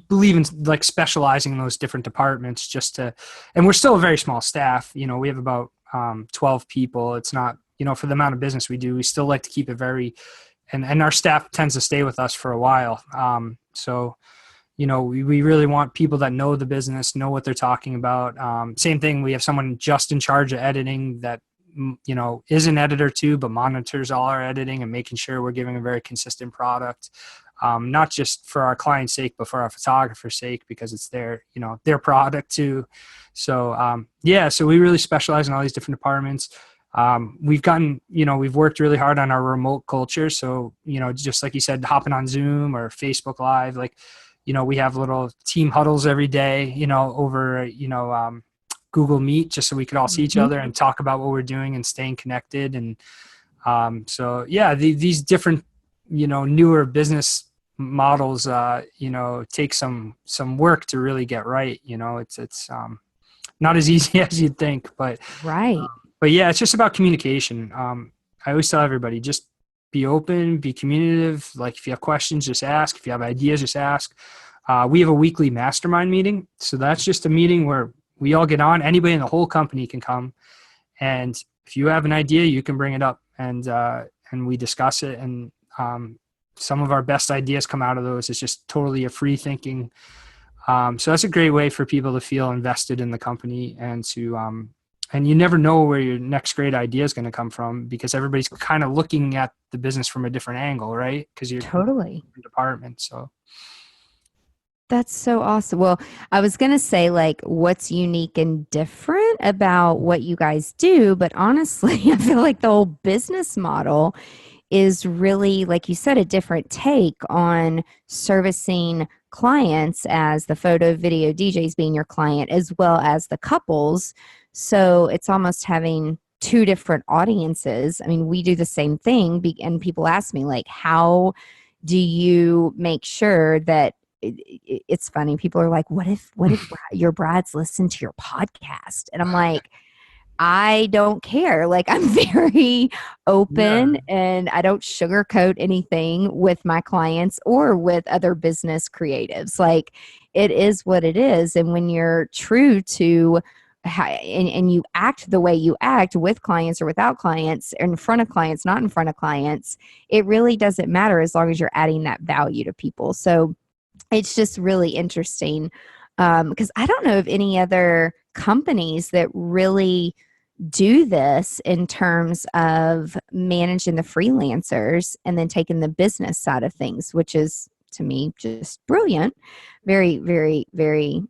believe in like specializing in those different departments and we're still a very small staff. We have about 12 people. It's not, for the amount of business we do, we still like to keep it and our staff tends to stay with us for a while. We really want people that know the business, know what they're talking about. Same thing. We have someone just in charge of editing that, is an editor too, but monitors all our editing and making sure we're giving a very consistent product. Not just for our client's sake, but for our photographer's sake, because it's their product too. So, so we really specialize in all these different departments. We've worked really hard on our remote culture. So, just like you said, hopping on Zoom or Facebook Live, we have little team huddles every day, over, Google Meet, just so we could all see each other and talk about what we're doing and staying connected. And these different, newer business models, take some work to really get right. It's not as easy as you'd think, but Right. But yeah, it's just about communication. I always tell everybody, just be open, be communicative. Like if you have questions, just ask. If you have ideas, just ask. We have a weekly mastermind meeting. So that's just a meeting where we all get on. Anybody in the whole company can come. And if you have an idea, you can bring it up and we discuss it. And some of our best ideas come out of those. It's just totally a free thinking. So that's a great way for people to feel invested in the company and and you never know where your next great idea is going to come from because everybody's kind of looking at the business from a different angle, right? Because you're Totally. in a department. So That's so awesome. Well, I was going to say, like, what's unique and different about what you guys do, but honestly, I feel like the whole business model is really, like you said, a different take on servicing clients as the photo, video DJs being your client, as well as the couples. So it's almost having two different audiences. I mean, we do the same thing, and people ask me, like, how do you make sure that it's funny. People are like, what if your brides listen to your podcast? And I'm like, I don't care. Like, I'm very open and I don't sugarcoat anything with my clients or with other business creatives. Like, it is what it is. And when you're true to and you act the way you act with clients or without clients, in front of clients, not in front of clients, it really doesn't matter as long as you're adding that value to people. So it's just really interesting because I don't know of any other companies that really do this in terms of managing the freelancers and then taking the business side of things, which is to me just brilliant, very, very, very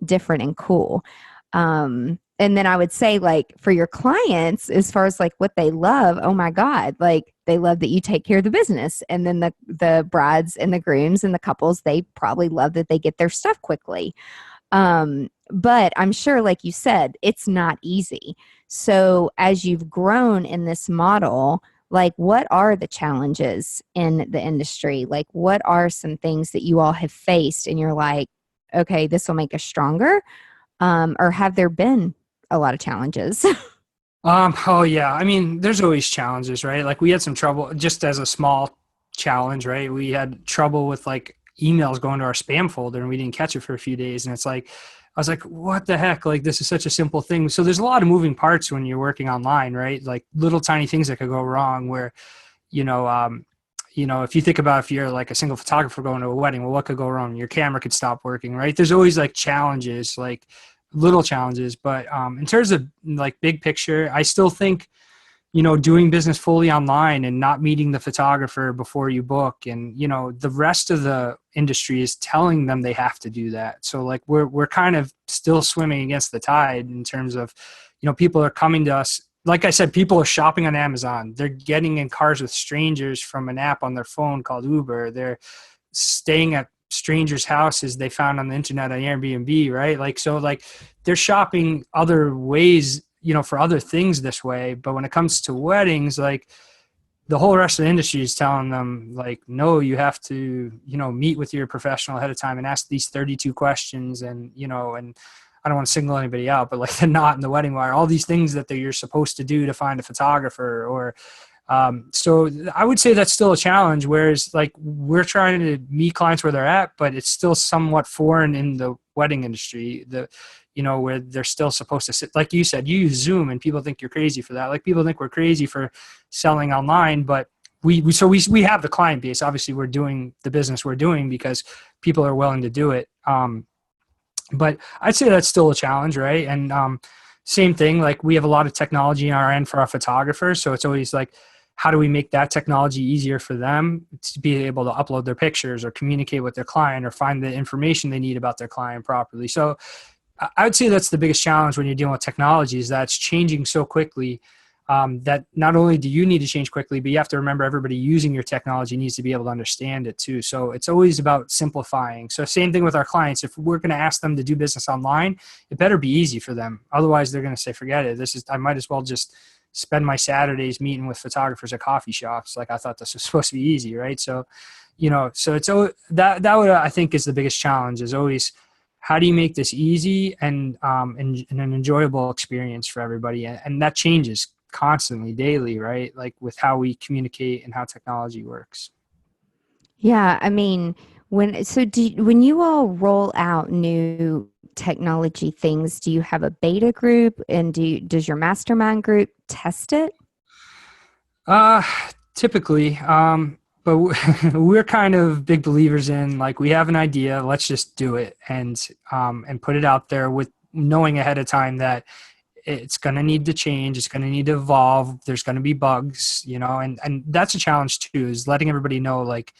different and cool. And then I would say, like, for your clients, as far as like what they love, oh my God, like they love that you take care of the business. And then the brides and the grooms and the couples, they probably love that they get their stuff quickly. But I'm sure, like you said, it's not easy. So as you've grown in this model, like, what are the challenges in the industry? Like, what are some things that you all have faced and you're like, okay, this will make us stronger? Or have there been a lot of challenges? Oh yeah. I mean, there's always challenges, right? Like we had some trouble just as a small challenge, right? We had trouble with like emails going to our spam folder and we didn't catch it for a few days. And it's like, I was like, what the heck? Like this is such a simple thing. So there's a lot of moving parts when you're working online, right? Like little tiny things that could go wrong where, you know, if you think about if you're like a single photographer going to a wedding, well, what could go wrong? Your camera could stop working, right? There's always like challenges, like little challenges. But in terms of like big picture, I still think, doing business fully online and not meeting the photographer before you book, and the rest of the industry is telling them they have to do that. So like we're kind of still swimming against the tide in terms of, people are coming to us. Like I said, people are shopping on Amazon. They're getting in cars with strangers from an app on their phone called Uber. They're staying at strangers' houses they found on the internet on Airbnb, right? Like, so like they're shopping other ways, for other things this way. But when it comes to weddings, like the whole rest of the industry is telling them like, no, you have to, meet with your professional ahead of time and ask these 32 questions. And I don't want to single anybody out, but like the knot in the wedding wire, all these things that you're supposed to do to find a photographer or, so I would say that's still a challenge, whereas like we're trying to meet clients where they're at, but it's still somewhat foreign in the wedding industry, where they're still supposed to sit, like you said, you use Zoom and people think you're crazy for that. Like people think we're crazy for selling online, but we have the client base. Obviously we're doing the business we're doing because people are willing to do it. But I'd say that's still a challenge, right? And same thing, like we have a lot of technology on our end for our photographers. So it's always like, how do we make that technology easier for them to be able to upload their pictures or communicate with their client or find the information they need about their client properly? So I would say that's the biggest challenge when you're dealing with technology, is that it's changing so quickly, that not only do you need to change quickly, but you have to remember everybody using your technology needs to be able to understand it too. So it's always about simplifying. So same thing with our clients. If we're going to ask them to do business online, it better be easy for them. Otherwise they're going to say, forget it. I might as well just spend my Saturdays meeting with photographers at coffee shops. Like I thought this was supposed to be easy. Right. So, so it's that would, I think, is the biggest challenge, is always, how do you make this easy and an enjoyable experience for everybody? And that changes constantly, daily, right? Like with how we communicate and how technology works. Yeah, I mean, when you all roll out new technology things, do you have a beta group, and does your mastermind group test it? Uh, Typically, but we're kind of big believers in, like, we have an idea, let's just do it, and put it out there with knowing ahead of time that it's going to need to change, it's going to need to evolve, there's going to be bugs, and that's a challenge too, is letting everybody know, like,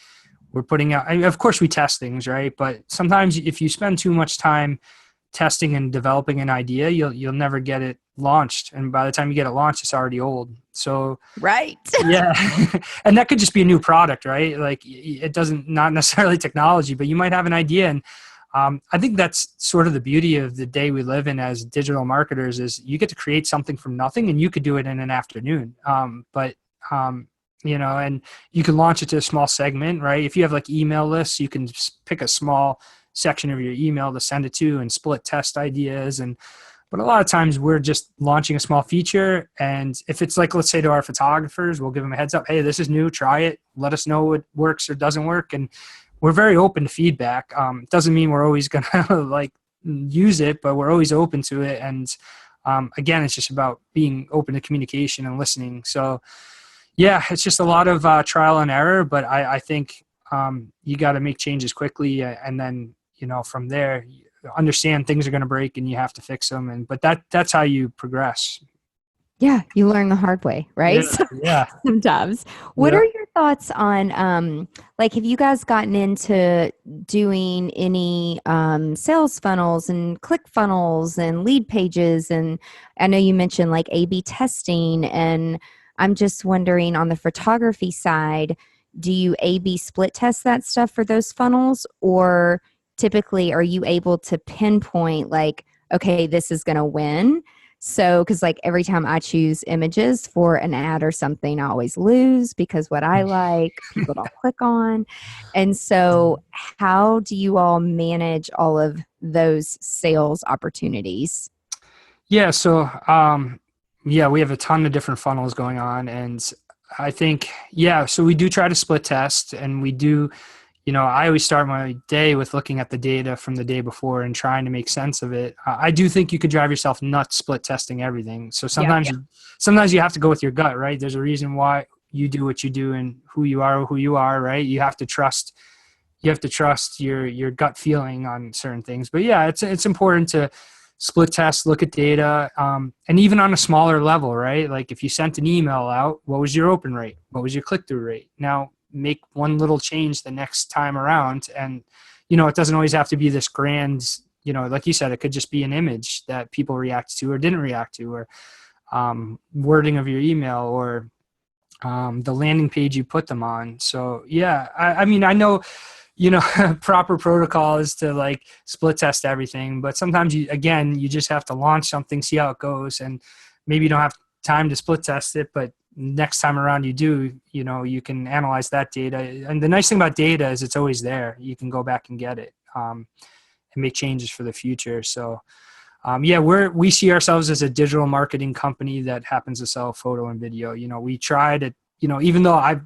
we're putting out, I mean, of course we test things, right? But sometimes if you spend too much time testing and developing an idea, you'll never get it launched, and by the time you get it launched, it's already old. So Right. yeah. And that could just be a new product, right? Like it doesn't, not necessarily technology, but you might have an idea. And I think that's sort of the beauty of the day we live in as digital marketers, is you get to create something from nothing and you could do it in an afternoon. And you can launch it to a small segment, right? If you have like email lists, you can pick a small section of your email to send it to and split test ideas. But a lot of times we're just launching a small feature. And if it's like, let's say to our photographers, we'll give them a heads up. Hey, this is new, try it. Let us know what works or doesn't work. And we're very open to feedback. Doesn't mean we're always going to like use it, but we're always open to it. And again, it's just about being open to communication and listening. So yeah, it's just a lot of trial and error, but I think you got to make changes quickly. And then, from there, understand things are going to break and you have to fix them. But that's how you progress. Yeah, you learn the hard way, right? Yeah. Yeah. Sometimes. What Yeah. are your thoughts on like, have you guys gotten into doing any sales funnels and click funnels and lead pages? And I know you mentioned like A/B testing, and I'm just wondering, on the photography side, do you A/B split test that stuff for those funnels, or typically are you able to pinpoint like, okay, this is going to win? So, because like every time I choose images for an ad or something, I always lose because what I like, people don't click on. And so, how do you all manage all of those sales opportunities? Yeah. So, Yeah, we have a ton of different funnels going on. And I think, yeah, so we do try to split test, and we do, I always start my day with looking at the data from the day before and trying to make sense of it. I do think you could drive yourself nuts split testing everything. So Yeah. sometimes you have to go with your gut, right? There's a reason why you do what you do and who you are, right? You have to trust your gut feeling on certain things. But yeah, it's important to split test, look at data, and even on a smaller level, right? Like if you sent an email out, what was your open rate? What was your click-through rate? Now make one little change the next time around. And, it doesn't always have to be this grand, like you said, it could just be an image that people react to or didn't react to, or wording of your email, or the landing page you put them on. So yeah, I mean, I know, proper protocol is to like split test everything, but sometimes you just have to launch something, see how it goes, and maybe you don't have time to split test it, but next time around you do, you can analyze that data. And the nice thing about data is it's always there. You can go back and get it, and make changes for the future. So yeah, we see ourselves as a digital marketing company that happens to sell photo and video. We try to, even though I've,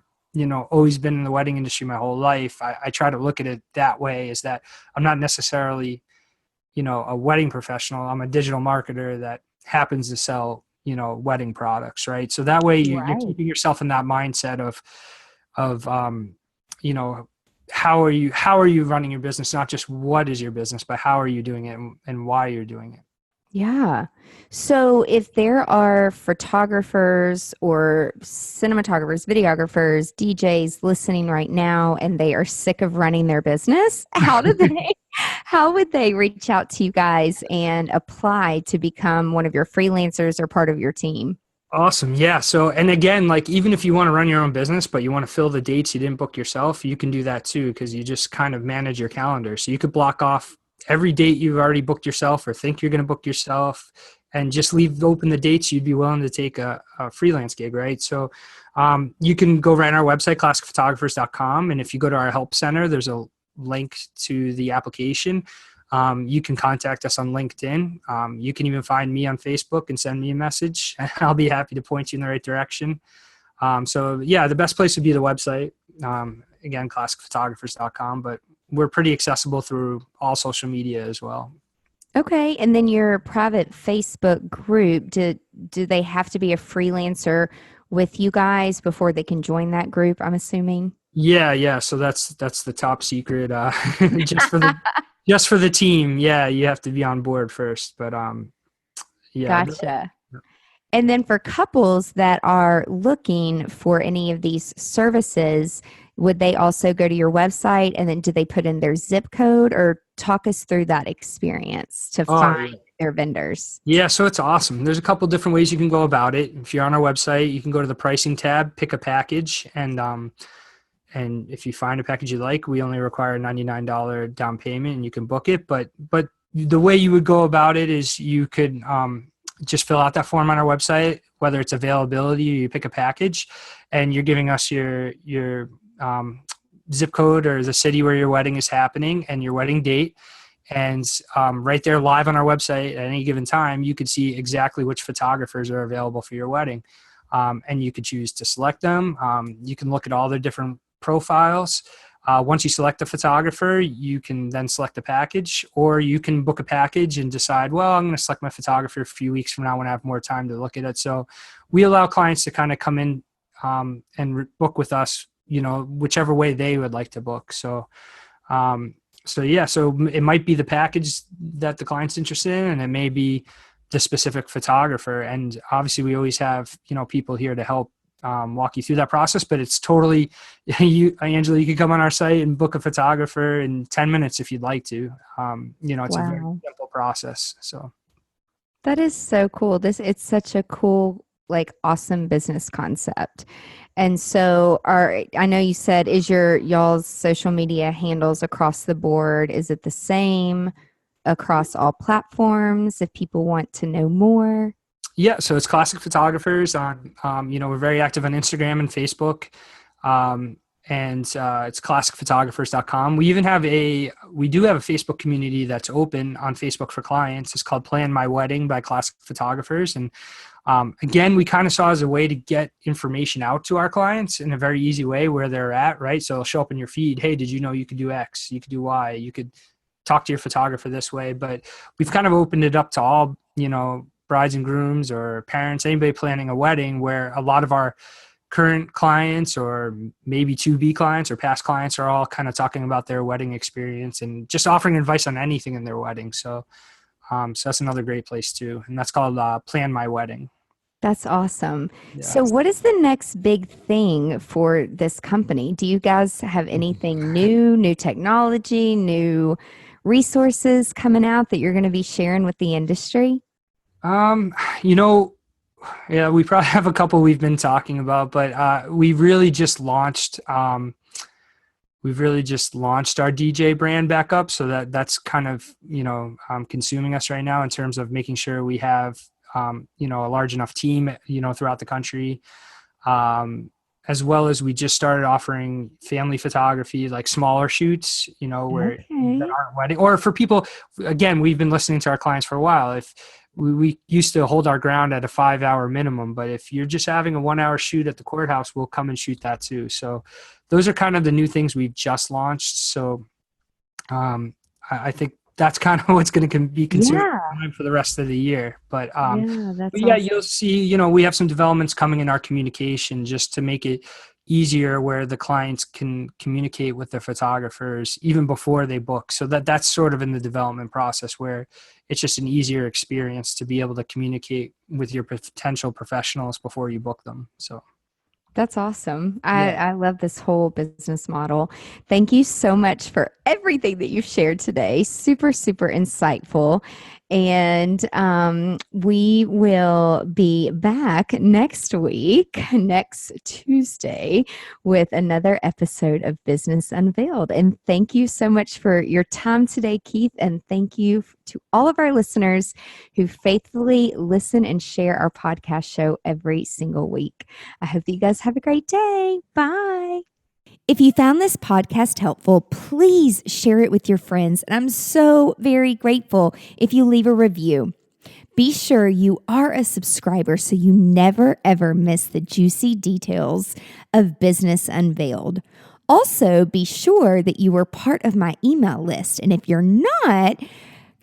always been in the wedding industry my whole life, I try to look at it that way, is that I'm not necessarily, a wedding professional. I'm a digital marketer that happens to sell, wedding products. Right. So that way you're keeping yourself in that mindset of, how are you running your business? Not just what is your business, but how are you doing it and why you're doing it. Yeah. So if there are photographers or cinematographers, videographers, DJs listening right now, and they are sick of running their business, how would they reach out to you guys and apply to become one of your freelancers or part of your team? Awesome. Yeah. So, and again, like even if you want to run your own business, but you want to fill the dates you didn't book yourself, you can do that too, because you just kind of manage your calendar. So you could block off every date you've already booked yourself or think you're going to book yourself, and just leave open the dates you'd be willing to take a freelance gig, right? So you can go right on our website, classicphotographers.com. And if you go to our help center, there's a link to the application. You can contact us on LinkedIn. You can even find me on Facebook and send me a message. I'll be happy to point you in the right direction. So yeah, the best place would be the website. Again, classicphotographers.com, but we're pretty accessible through all social media as well. Okay. And then your private Facebook group, do they have to be a freelancer with you guys before they can join that group, I'm assuming? Yeah. So that's the top secret, just for the team. Yeah. You have to be on board first, but yeah. Gotcha. And then for couples that are looking for any of these services, would they also go to your website, and then do they put in their zip code, or talk us through that experience to find their vendors? Yeah, so it's awesome. There's a couple different ways you can go about it. If you're on our website, you can go to the pricing tab, pick a package, and if you find a package you like, we only require a $99 down payment, and you can book it. But the way you would go about it is you could just fill out that form on our website, whether it's availability or you pick a package, and you're giving us your zip code or the city where your wedding is happening and your wedding date. And right there live on our website at any given time, you could see exactly which photographers are available for your wedding. And you could choose to select them. You can look at all their different profiles. Once you select a photographer, you can then select a package, or you can book a package and decide, well, I'm going to select my photographer a few weeks from now when I have more time to look at it. So we allow clients to kind of come in and book with us, whichever way they would like to book. So yeah, so it might be the package that the client's interested in, and it may be the specific photographer. And obviously we always have, people here to help walk you through that process, but it's totally, Angela, you can come on our site and book a photographer in 10 minutes if you'd like to. It's a very simple process. So that is so cool. It's such a cool, awesome business concept. And so I know you said, is y'all's social media handles across the board, is it the same across all platforms if people want to know more? Yeah, so it's Classic Photographers on, we're very active on Instagram and Facebook, and it's classicphotographers.com. We do have a Facebook community that's open on Facebook for clients. It's called Plan My Wedding by Classic Photographers, and Again, we kind of saw as a way to get information out to our clients in a very easy way where they're at, right? So it'll show up in your feed. Hey, did you know you could do X? You could do Y. You could talk to your photographer this way. But we've kind of opened it up to all, brides and grooms or parents, anybody planning a wedding, where a lot of our current clients or maybe to-be clients or past clients are all kind of talking about their wedding experience and just offering advice on anything in their wedding. So that's another great place too. And that's called Plan My Wedding. That's awesome. Yeah. So what is the next big thing for this company? Do you guys have anything new technology, new resources coming out that you're going to be sharing with the industry? Yeah, we probably have a couple we've been talking about, but we've really just launched our DJ brand back up. So that's kind of, consuming us right now in terms of making sure we have, a large enough team, throughout the country. As well as we just started offering family photography, like smaller shoots, where that aren't wedding, or for people, again, we've been listening to our clients for a while. If we used to hold our ground at a 5-hour minimum, but if you're just having a 1-hour shoot at the courthouse, we'll come and shoot that too. So those are kind of the new things we've just launched. So I think that's kind of what's going to be consuming time for the rest of the year. But awesome. You'll see, we have some developments coming in our communication just to make it easier where the clients can communicate with their photographers even before they book. So that's sort of in the development process where it's just an easier experience to be able to communicate with your potential professionals before you book them. So that's awesome. I love this whole business model. Thank you so much for everything that you've shared today. Super, super insightful. And we will be back next week, next Tuesday, with another episode of Business Unveiled. And thank you so much for your time today, Keith. And thank you to all of our listeners who faithfully listen and share our podcast show every single week. I hope that you guys have a great day. Bye. If you found this podcast helpful, please share it with your friends. And I'm so very grateful if you leave a review. Be sure you are a subscriber so you never, ever miss the juicy details of Business Unveiled. Also, be sure that you are part of my email list. And if you're not,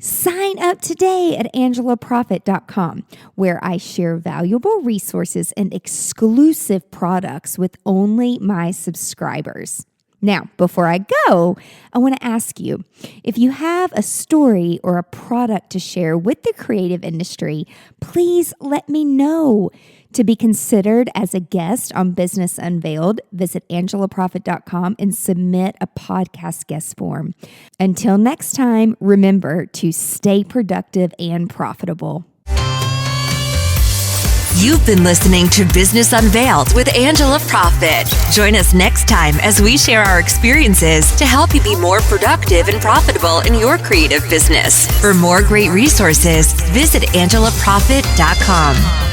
sign up today at angelaprofit.com, where I share valuable resources and exclusive products with only my subscribers. Now, before I go, I want to ask you, if you have a story or a product to share with the creative industry, please let me know. To be considered as a guest on Business Unveiled, visit angelaprofit.com and submit a podcast guest form. Until next time, remember to stay productive and profitable. You've been listening to Business Unveiled with Angela Profit. Join us next time as we share our experiences to help you be more productive and profitable in your creative business. For more great resources, visit angelaprofit.com.